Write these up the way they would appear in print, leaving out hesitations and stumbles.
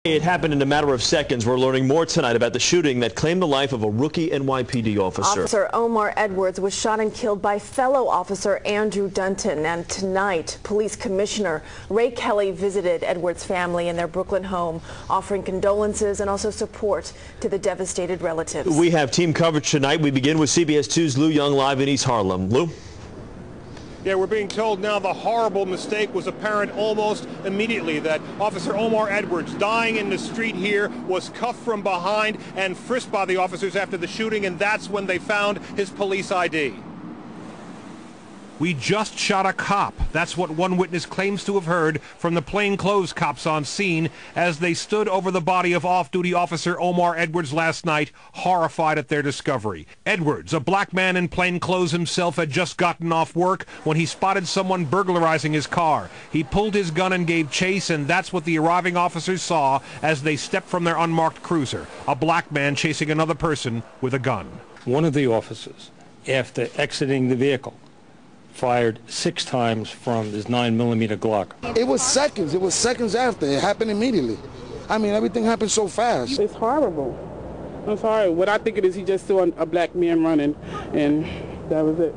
It happened in a matter of seconds. We're learning more tonight about the shooting that claimed the life of a rookie NYPD officer. Officer Omar Edwards was shot and killed by fellow officer Andrew Dunton. And tonight, Police Commissioner Ray Kelly visited Edwards' family in their Brooklyn home, offering condolences and also support to the devastated relatives. We have team coverage tonight. We begin with CBS 2's Lou Young live in East Harlem. Lou? Yeah, we're being told now the horrible mistake was apparent almost immediately, that Officer Omar Edwards, dying in the street here, was cuffed from behind and frisked by the officers after the shooting, and that's when they found his police ID. We just shot a cop. That's what one witness claims to have heard from the plainclothes cops on scene as they stood over the body of off-duty Officer Omar Edwards last night, horrified at their discovery. Edwards, a black man in plainclothes himself, had just gotten off work when he spotted someone burglarizing his car. He pulled his gun and gave chase, and that's what the arriving officers saw as they stepped from their unmarked cruiser, a black man chasing another person with a gun. One of the officers, after exiting the vehicle, fired 6 times from his 9mm Glock. It was seconds. It was seconds after. It happened immediately. I mean, everything happened so fast. It's horrible. I'm sorry. What I think it is, he just saw a black man running, and that was it.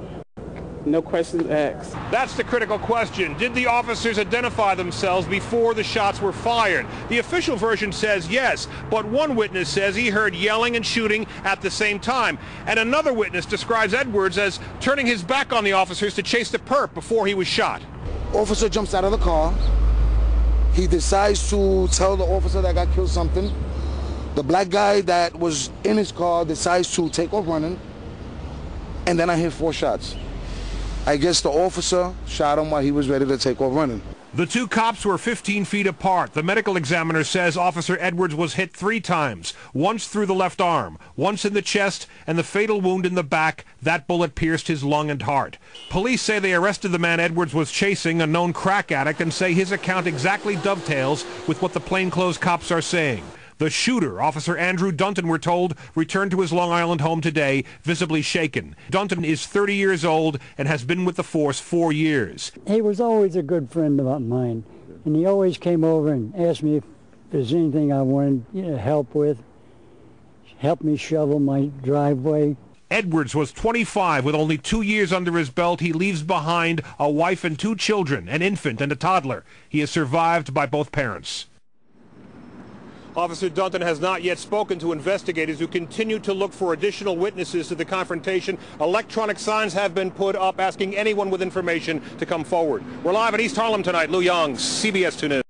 No questions asked. That's the critical question. Did the officers identify themselves before the shots were fired? The official version says yes, but one witness says he heard yelling and shooting at the same time. And another witness describes Edwards as turning his back on the officers to chase the perp before he was shot. Officer jumps out of the car. He decides to tell the officer that got killed something. The black guy that was in his car decides to take off running. And then I hear 4 shots. I guess the officer shot him while he was ready to take off running. The 2 cops were 15 feet apart. The medical examiner says Officer Edwards was hit 3 times, once through the left arm, once in the chest, and the fatal wound in the back. That bullet pierced his lung and heart. Police say they arrested the man Edwards was chasing, a known crack addict, and say his account exactly dovetails with what the plainclothes cops are saying. The shooter, Officer Andrew Dunton, we're told, returned to his Long Island home today, visibly shaken. Dunton is 30 years old and has been with the force 4 years. He was always a good friend of mine, and he always came over and asked me if there's anything I wanted help with. Helped me shovel my driveway. Edwards was 25 with only 2 years under his belt. He leaves behind a wife and 2 children, an infant and a toddler. He is survived by both parents. Officer Dunton has not yet spoken to investigators who continue to look for additional witnesses to the confrontation. Electronic signs have been put up asking anyone with information to come forward. We're live in East Harlem tonight. Lou Young, CBS 2 News.